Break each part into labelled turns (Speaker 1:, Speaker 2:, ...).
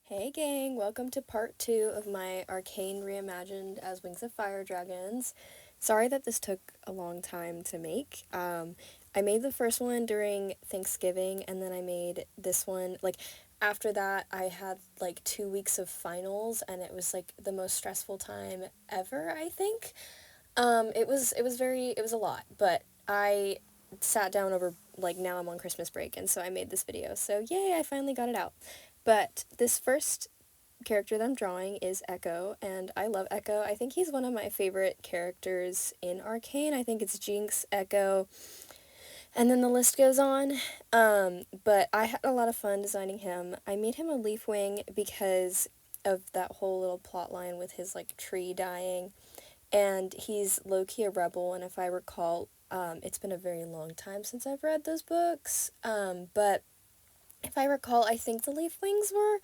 Speaker 1: Hey gang, welcome to part 2 of my Arcane reimagined as Wings of Fire dragons. Sorry that this took a long time to make. I made the first one during Thanksgiving, and then I made this one, after that I had 2 weeks of finals, and it was the most stressful time ever, I think. It was a lot, but I sat down over, now I'm on Christmas break, and so I made this video, so yay, I finally got it out. But this first character that I'm drawing is Ekko, and I love Ekko. I think he's one of my favorite characters in Arcane. I think it's Jinx, Ekko, and then the list goes on. But I had a lot of fun designing him. I made him a leaf wing because of that whole little plot line with his tree dying, and he's low-key a rebel, and if I recall, it's been a very long time since I've read those books, but if I recall, I think the leaf wings were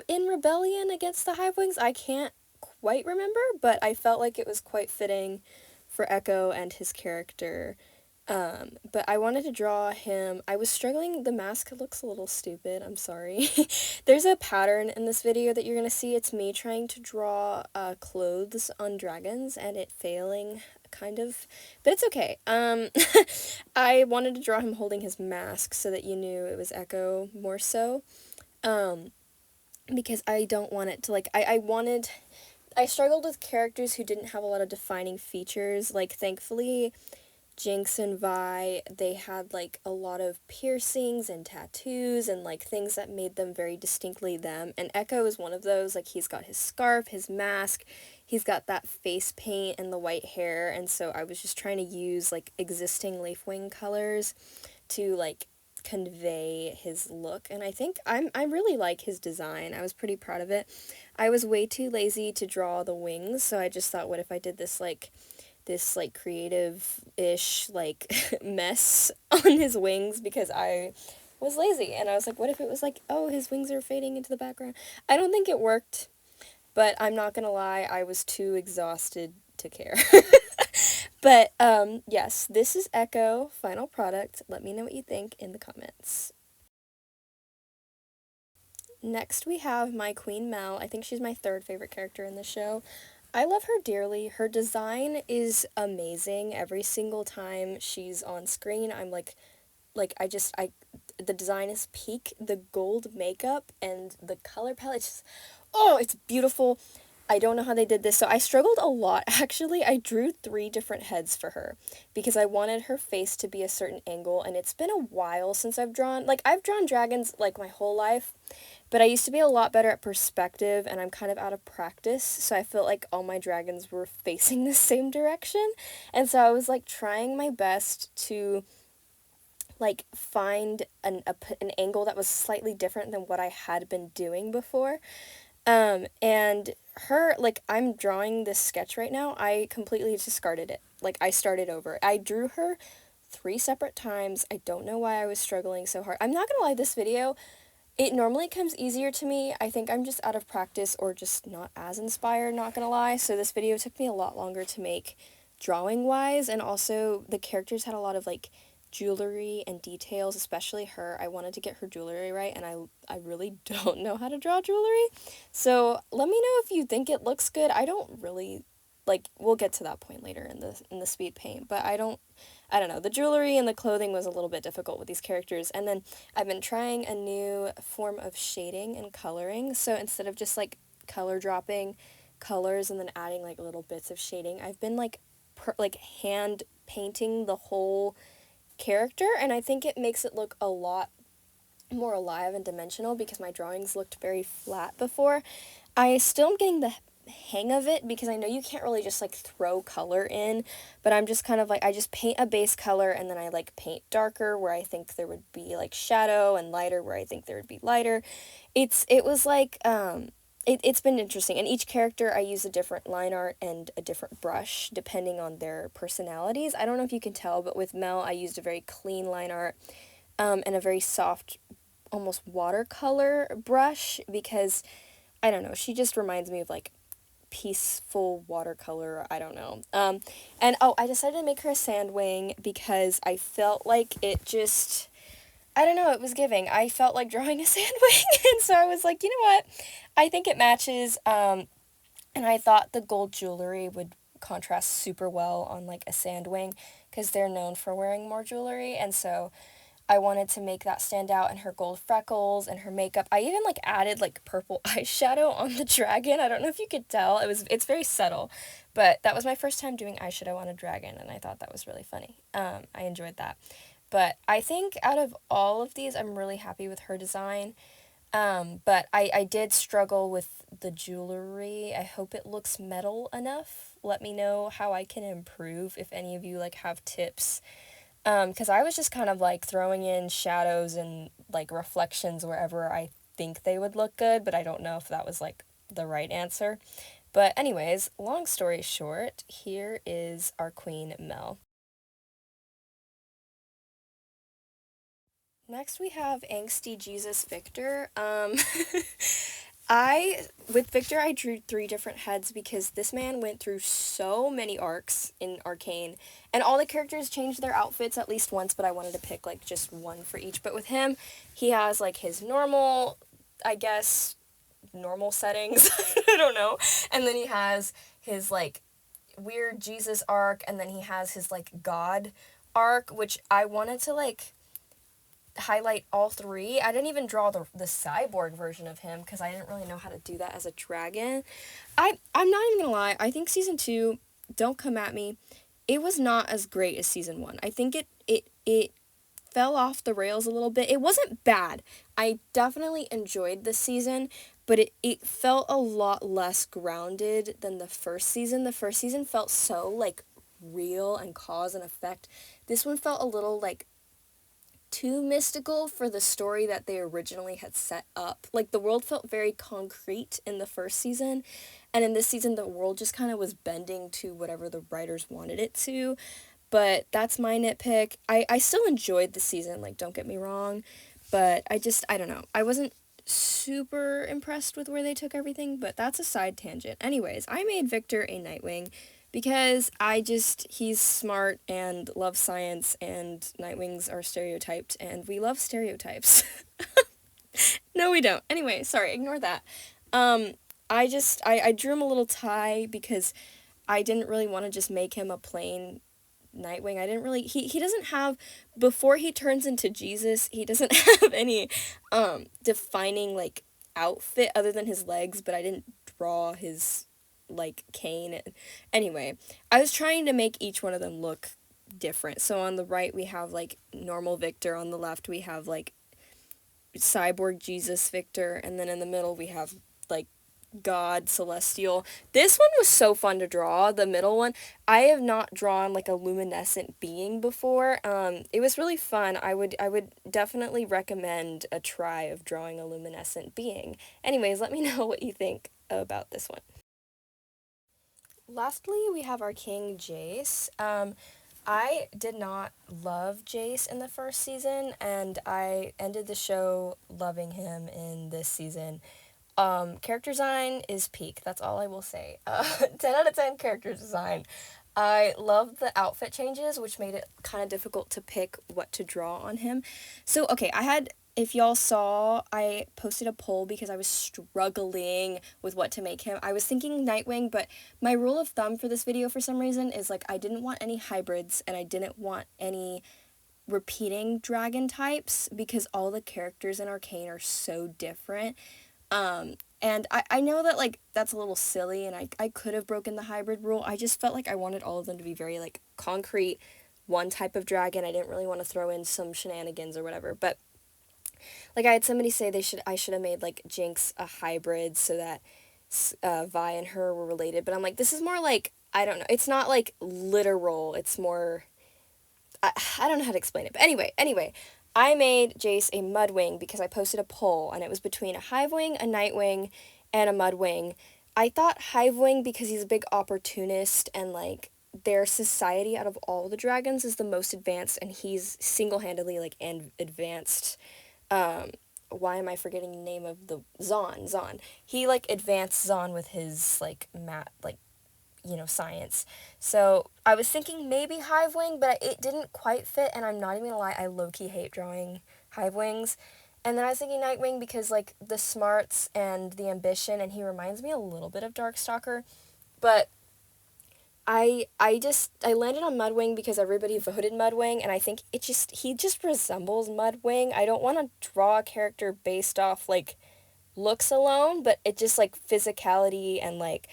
Speaker 1: in rebellion against the hive wings. I can't quite remember, but I felt like it was quite fitting for Ekko and his character. But I wanted to draw him. I was struggling. The mask looks a little stupid. I'm sorry. There's a pattern in this video that you're gonna see. It's me trying to draw clothes on dragons and it failing, kind of, but it's okay. I wanted to draw him holding his mask so that you knew it was Ekko more so. Because I don't want it to, I struggled with characters who didn't have a lot of defining features. Thankfully, Jinx and Vi, they had, a lot of piercings and tattoos and, things that made them very distinctly them. And Ekko is one of those. He's got his scarf, his mask, he's got that face paint and the white hair. And so I was just trying to use, existing leaf wing colors to, convey his look, and I think I really like his design. I was pretty proud of it. I was way too lazy to draw the wings, so I just thought, what if I did this creative-ish mess on his wings, because I was lazy, and I was like, what if it was oh, his wings are fading into the background. I don't think it worked, but I'm not gonna lie, I was too exhausted to care. But, yes, this is Ekko, final product. Let me know what you think in the comments. Next, we have my Queen Mel. I think she's my third favorite character in the show. I love her dearly. Her design is amazing. Every single time she's on screen, I'm the design is peak. The gold makeup and the color palette, it's beautiful. I don't know how they did this, so I struggled a lot, actually. I drew 3 different heads for her, because I wanted her face to be a certain angle, and it's been a while since I've drawn dragons, my whole life, but I used to be a lot better at perspective, and I'm kind of out of practice, so I felt like all my dragons were facing the same direction, and so I was, trying my best to, find an angle that was slightly different than what I had been doing before. And her, I'm drawing this sketch right now, I completely discarded it. I started over. I drew her 3 separate times. I don't know why I was struggling so hard. I'm not gonna lie, this video, it normally comes easier to me. I think I'm just out of practice or just not as inspired, not gonna lie. So this video took me a lot longer to make drawing-wise, and also the characters had a lot of, jewelry and details, especially her. I wanted to get her jewelry right, and I really don't know how to draw jewelry. So let me know if you think it looks good. I don't really, we'll get to that point later in the speed paint, but I don't know. The jewelry and the clothing was a little bit difficult with these characters. And then I've been trying a new form of shading and coloring. So instead of just color dropping colors and then adding little bits of shading, I've been hand painting the whole character, and I think it makes it look a lot more alive and dimensional, because my drawings looked very flat before. I still am getting the hang of it, because I know you can't really just throw color in, but I'm just kind of I just paint a base color, and then I paint darker where I think there would be shadow, and lighter where I think there would be lighter. It's been interesting, and each character I use a different line art and a different brush depending on their personalities. I don't know if you can tell, but with Mel I used a very clean line art, and a very soft, almost watercolor brush, because I don't know, she just reminds me of peaceful watercolor. I don't know. And I decided to make her a sand wing because I felt like it just, I don't know, it was giving. I felt like drawing a sandwing, and so I was like, you know what? I think it matches. And I thought the gold jewelry would contrast super well on like a sandwing because they're known for wearing more jewelry, and so I wanted to make that stand out, and her gold freckles and her makeup. I even like added like purple eyeshadow on the dragon. I don't know if you could tell. It's very subtle, but that was my first time doing eyeshadow on a dragon, and I thought that was really funny. I enjoyed that. But I think out of all of these, I'm really happy with her design. But I did struggle with the jewelry. I hope it looks metal enough. Let me know how I can improve if any of you like have tips. Because I was just kind of like throwing in shadows and like reflections wherever I think they would look good, but I don't know if that was like the right answer. But anyways, long story short, here is our queen Mel. Next we have Angsty Jesus Victor. I with Victor I drew three different heads because this man went through so many arcs in Arcane, and all the characters changed their outfits at least once, but I wanted to pick like just one for each. But with him, he has like his normal, I guess, normal settings. I don't know. And then he has his like weird Jesus arc, and then he has his like God arc, which I wanted to like highlight all three. I didn't even draw the cyborg version of him because I didn't really know how to do that as a dragon. I'm not even gonna lie. I think season two, don't come at me, it was not as great as season one. I think it fell off the rails a little bit. It wasn't bad. I definitely enjoyed this season, but it felt a lot less grounded than the first season. The first season felt so like real and cause and effect. This one felt a little like too mystical for the story that they originally had set up. Like the world felt very concrete in the first season, and in this season the world just kind of was bending to whatever the writers wanted it to. But that's my nitpick. I still enjoyed the season, like don't get me wrong, but I don't know. I wasn't super impressed with where they took everything, but that's a side tangent. Anyways, I made Victor a Nightwing because he's smart and loves science, and Nightwings are stereotyped, and we love stereotypes. No, we don't. Anyway, sorry, ignore that. Um, I drew him a little tie because I didn't really want to just make him a plain Nightwing. I didn't really he doesn't have, before he turns into Jesus, he doesn't have any defining like outfit other than his legs, but I didn't draw his like cane. Anyway, I was trying to make each one of them look different. So on the right we have like normal Victor, on the left we have like cyborg Jesus Victor, and then in the middle we have like God Celestial. This one was so fun to draw, the middle one. I have not drawn like a luminescent being before. It was really fun. I would definitely recommend a try of drawing a luminescent being. Anyways, let me know what you think about this one. Lastly, we have our king Jace. I did not love Jace in the first season, and I ended the show loving him in this season. Character design is peak. That's all I will say. 10 out of 10 character design. I love the outfit changes, which made it kind of difficult to pick what to draw on him. So, okay, if y'all saw, I posted a poll because I was struggling with what to make him. I was thinking Nightwing, but my rule of thumb for this video for some reason is like I didn't want any hybrids and I didn't want any repeating dragon types because all the characters in Arcane are so different. And I know that, like, that's a little silly, and I could have broken the hybrid rule. I just felt like I wanted all of them to be very, like, concrete, one type of dragon. I didn't really want to throw in some shenanigans or whatever. But, like, I had somebody say I should have made, like, Jinx a hybrid so that Vi and her were related. But I'm like, this is more like, I don't know. It's not, like, literal. It's more, I don't know how to explain it. But anyway, I made Jace a Mudwing because I posted a poll, and it was between a Hivewing, a Nightwing, and a Mudwing. I thought Hivewing because he's a big opportunist, and like their society out of all the dragons is the most advanced, and he's single-handedly like advanced. Why am I forgetting the name of the Zon? He like advanced Zon with his like science. So I was thinking maybe Hivewing, but it didn't quite fit, and I'm not even gonna lie, I low-key hate drawing Hive Wings. And then I was thinking Nightwing because, like, the smarts and the ambition, and he reminds me a little bit of Darkstalker. But I landed on Mudwing because everybody voted Mudwing, and I think he just resembles Mudwing. I don't want to draw a character based off, like, looks alone, but it just, like, physicality and, like,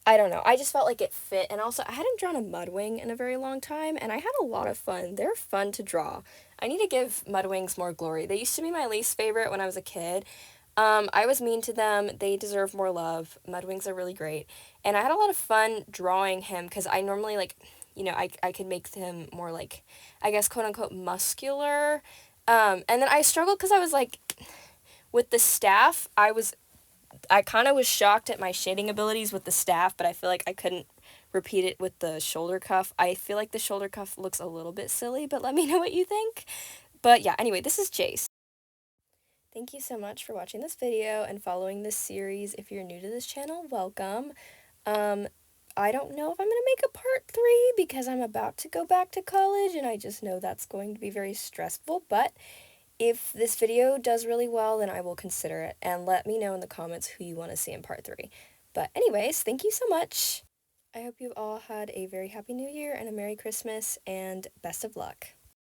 Speaker 1: I don't know. I just felt like it fit. And also, I hadn't drawn a Mudwing in a very long time, and I had a lot of fun. They're fun to draw. I need to give Mudwings more glory. They used to be my least favorite when I was a kid. I was mean to them. They deserve more love. Mudwings are really great. And I had a lot of fun drawing him because I normally, like, I could make him more, like, I guess, quote unquote, muscular. And then I struggled because I was like, with the staff, I kind of was shocked at my shading abilities with the staff, but I feel like I couldn't repeat it with the shoulder cuff. I feel like the shoulder cuff looks a little bit silly, but let me know what you think. But yeah, anyway, this is Jace. Thank you so much for watching this video and following this series. If you're new to this channel, welcome. I don't know if I'm going to make a part 3 because I'm about to go back to college and I just know that's going to be very stressful, but if this video does really well, then I will consider it, and let me know in the comments who you want to see in part 3. But anyways, thank you so much. I hope you all had a very happy new year and a Merry Christmas, and best of luck.